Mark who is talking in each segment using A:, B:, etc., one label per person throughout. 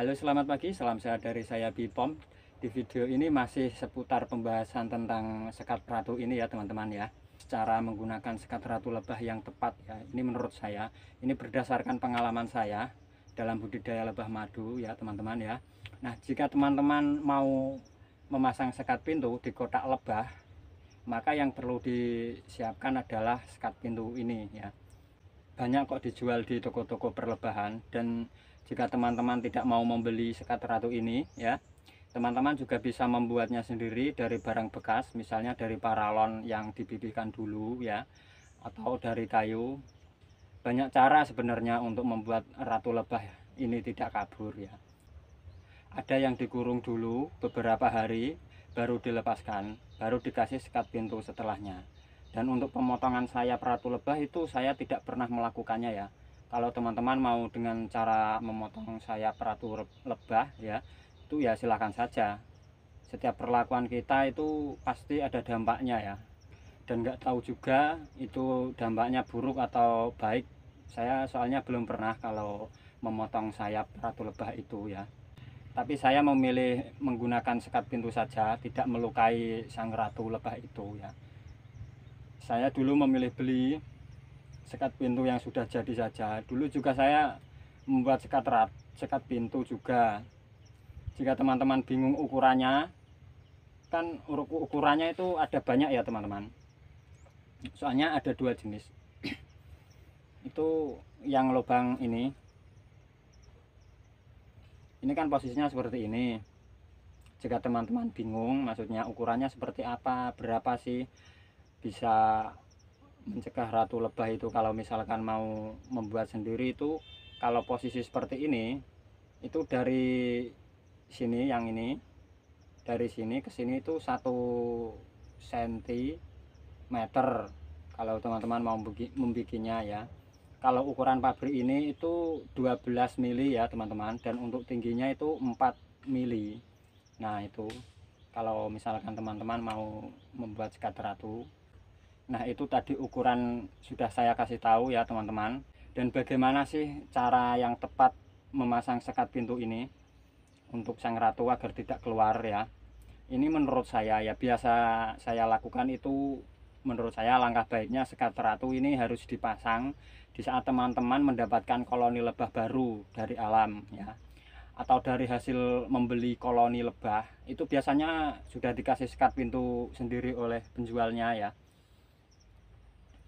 A: Halo, selamat pagi, salam sehat dari saya Bipom. Di video ini masih seputar pembahasan tentang sekat ratu ini ya teman-teman ya. Cara menggunakan sekat ratu lebah yang tepat ya. Ini menurut saya, ini berdasarkan pengalaman saya dalam budidaya lebah madu ya teman-teman ya. Nah, jika teman-teman mau memasang sekat pintu di kotak lebah, maka yang perlu disiapkan adalah sekat pintu ini ya. Banyak kok dijual di toko-toko perlebahan, dan jika teman-teman tidak mau membeli sekat ratu ini ya, teman-teman juga bisa membuatnya sendiri dari barang bekas, misalnya dari paralon yang dipipihkan dulu ya, atau dari kayu. Banyak cara sebenarnya untuk membuat ratu lebah ini tidak kabur ya. Ada yang dikurung dulu beberapa hari baru dilepaskan, baru dikasih sekat pintu setelahnya. Dan untuk pemotongan sayap ratu lebah itu saya tidak pernah melakukannya ya. Kalau teman-teman mau dengan cara memotong sayap ratu lebah ya, itu ya silahkan saja. Setiap perlakuan kita itu pasti ada dampaknya ya. Dan nggak tahu juga itu dampaknya buruk atau baik. Saya soalnya belum pernah kalau memotong sayap ratu lebah itu ya. Tapi saya memilih menggunakan sekat pintu saja, tidak melukai sang ratu lebah itu ya. Saya dulu memilih beli sekat pintu yang sudah jadi saja. Dulu juga saya membuat sekat pintu juga. Jika teman-teman bingung ukurannya, kan ukurannya itu ada banyak ya teman-teman. Soalnya ada dua jenis. Itu yang lubang ini kan posisinya seperti ini. Jika teman-teman bingung maksudnya ukurannya seperti apa, berapa sih bisa mencegah ratu lebah itu kalau misalkan mau membuat sendiri, itu kalau posisi seperti ini itu dari sini, yang ini dari sini ke sini itu 1 cm kalau teman-teman mau membikinnya ya. Kalau ukuran pabrik ini itu 12 mili ya teman-teman, dan untuk tingginya itu 4 mili. Nah itu kalau misalkan teman-teman mau membuat sekat ratu. Nah itu tadi ukuran sudah saya kasih tahu ya teman-teman. Dan bagaimana sih cara yang tepat memasang sekat pintu ini untuk sang ratu agar tidak keluar ya. Ini menurut saya ya, biasa saya lakukan itu, menurut saya langkah baiknya sekat ratu ini harus dipasang di saat teman-teman mendapatkan koloni lebah baru dari alam ya, atau dari hasil membeli koloni lebah. Itu biasanya sudah dikasih sekat pintu sendiri oleh penjualnya ya.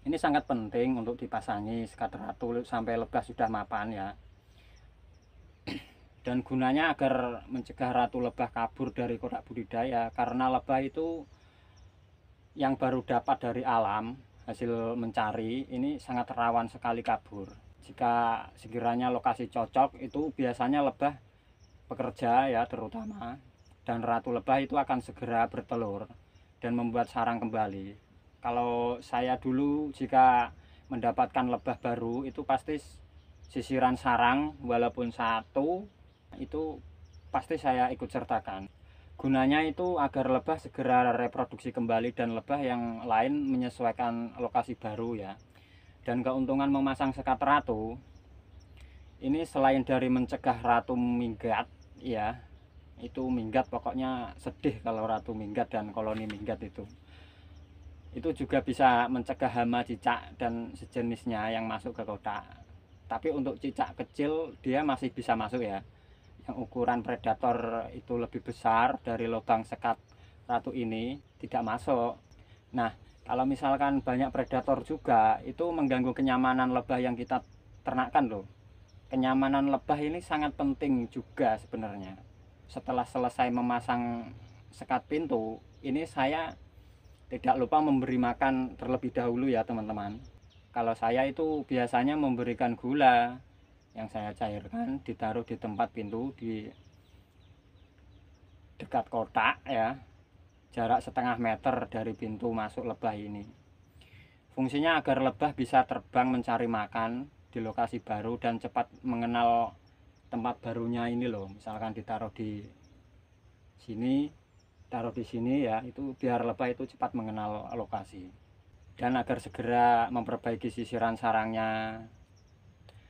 A: Ini sangat penting untuk dipasangi sekat ratu sampai lebah sudah mapan ya. Dan gunanya agar mencegah ratu lebah kabur dari kotak budidaya, karena lebah itu yang baru dapat dari alam hasil mencari ini sangat rawan sekali kabur. Jika sekiranya lokasi cocok, itu biasanya lebah pekerja ya terutama, dan ratu lebah itu akan segera bertelur dan membuat sarang kembali. Kalau saya dulu jika mendapatkan lebah baru itu pasti sisiran sarang walaupun satu itu pasti saya ikut sertakan. Gunanya itu agar lebah segera reproduksi kembali dan lebah yang lain menyesuaikan lokasi baru ya. Dan keuntungan memasang sekat ratu ini selain dari mencegah ratu minggat ya, itu minggat pokoknya sedih kalau ratu minggat dan koloni minggat itu juga bisa mencegah hama, cicak dan sejenisnya yang masuk ke kotak. Tapi untuk cicak kecil dia masih bisa masuk ya, yang ukuran predator itu lebih besar dari lubang sekat ratu ini tidak masuk. Nah kalau misalkan banyak predator juga, itu mengganggu kenyamanan lebah yang kita ternakkan loh. Kenyamanan lebah ini sangat penting juga sebenarnya. Setelah selesai memasang sekat pintu ini, saya tidak lupa memberi makan terlebih dahulu ya teman-teman. Kalau saya itu biasanya memberikan gula yang saya cairkan, ditaruh di tempat pintu di dekat kotak ya, jarak setengah meter dari pintu masuk lebah ini. Fungsinya agar lebah bisa terbang mencari makan di lokasi baru dan cepat mengenal tempat barunya ini loh. Misalkan ditaruh di sini, taruh di sini ya, itu biar lebah itu cepat mengenal lokasi. Dan agar segera memperbaiki sisiran sarangnya.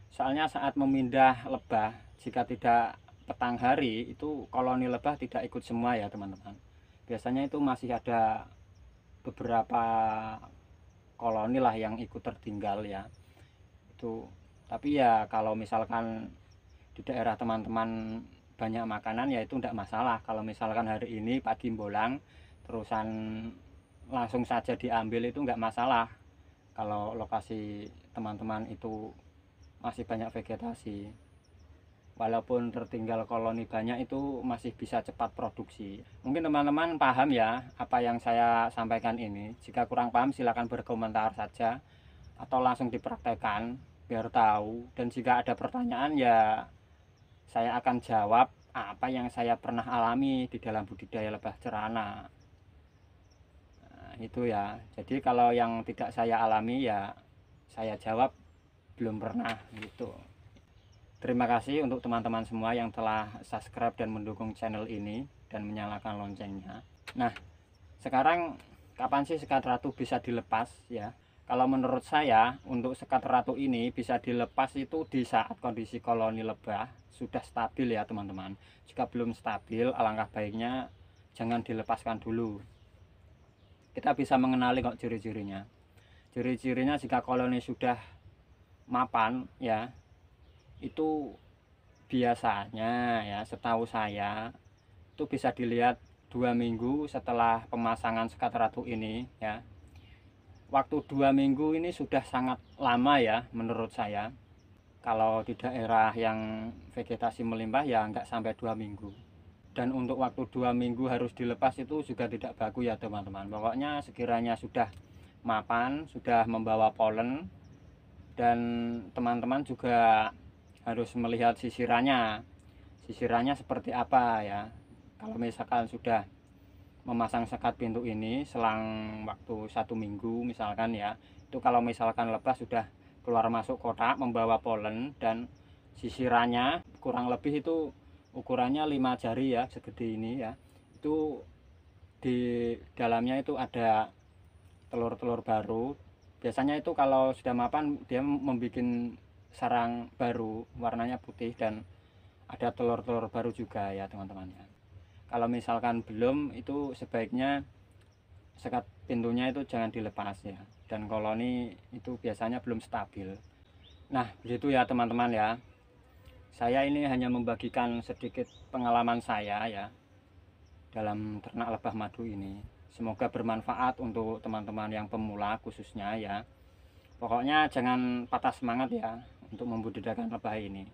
A: Soalnya saat memindah lebah, jika tidak petang hari itu koloni lebah tidak ikut semua ya teman-teman. Biasanya itu masih ada beberapa koloni lah yang ikut tertinggal ya itu. Tapi ya kalau misalkan di daerah teman-teman banyak makanan ya itu tidak masalah. Kalau misalkan hari ini pagi bolang terusan langsung saja diambil itu nggak masalah kalau lokasi teman-teman itu masih banyak vegetasi. Walaupun tertinggal koloni banyak itu masih bisa cepat produksi. Mungkin teman-teman paham ya apa yang saya sampaikan ini. Jika kurang paham silakan berkomentar saja atau langsung dipraktekkan biar tahu. Dan jika ada pertanyaan ya saya akan jawab apa yang saya pernah alami di dalam budidaya lebah cerana. Nah, itu ya. Jadi kalau yang tidak saya alami ya saya jawab belum pernah gitu. Terima kasih untuk teman-teman semua yang telah subscribe dan mendukung channel ini dan menyalakan loncengnya. Nah, sekarang kapan sih sekat ratu bisa dilepas ya? Kalau menurut saya untuk sekat ratu ini bisa dilepas itu di saat kondisi koloni lebah sudah stabil ya teman-teman. Jika belum stabil, alangkah baiknya jangan dilepaskan dulu. Kita bisa mengenali kok ciri-cirinya. Ciri-cirinya jika koloni sudah mapan ya, itu biasanya ya setahu saya itu bisa dilihat 2 minggu setelah pemasangan sekat ratu ini ya. Waktu 2 minggu ini sudah sangat lama ya menurut saya. Kalau di daerah yang vegetasi melimpah ya nggak sampai 2 minggu. Dan untuk waktu 2 minggu harus dilepas itu juga tidak bagus ya teman-teman. Pokoknya sekiranya sudah mapan, sudah membawa polen, dan teman-teman juga harus melihat sisirannya seperti apa ya. Kalau misalkan sudah memasang sekat pintu ini selang waktu 1 minggu misalkan ya, itu kalau misalkan lebah sudah keluar masuk kotak membawa polen dan sisirannya kurang lebih itu ukurannya 5 jari ya, segede ini ya, itu di dalamnya itu ada telur-telur baru. Biasanya itu kalau sudah mapan dia membuat sarang baru warnanya putih dan ada telur-telur baru juga ya teman-teman ya. Kalau misalkan belum itu sebaiknya sekat pintunya itu jangan dilepas ya, dan koloni itu biasanya belum stabil. Nah begitu ya teman-teman ya, saya ini hanya membagikan sedikit pengalaman saya ya dalam ternak lebah madu ini. Semoga bermanfaat untuk teman-teman yang pemula khususnya ya. Pokoknya jangan patah semangat ya untuk membudidayakan lebah ini.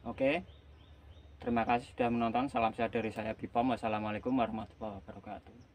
A: Oke, terima kasih sudah menonton. Salam sehat dari saya Bipom. Wassalamualaikum warahmatullahi wabarakatuh.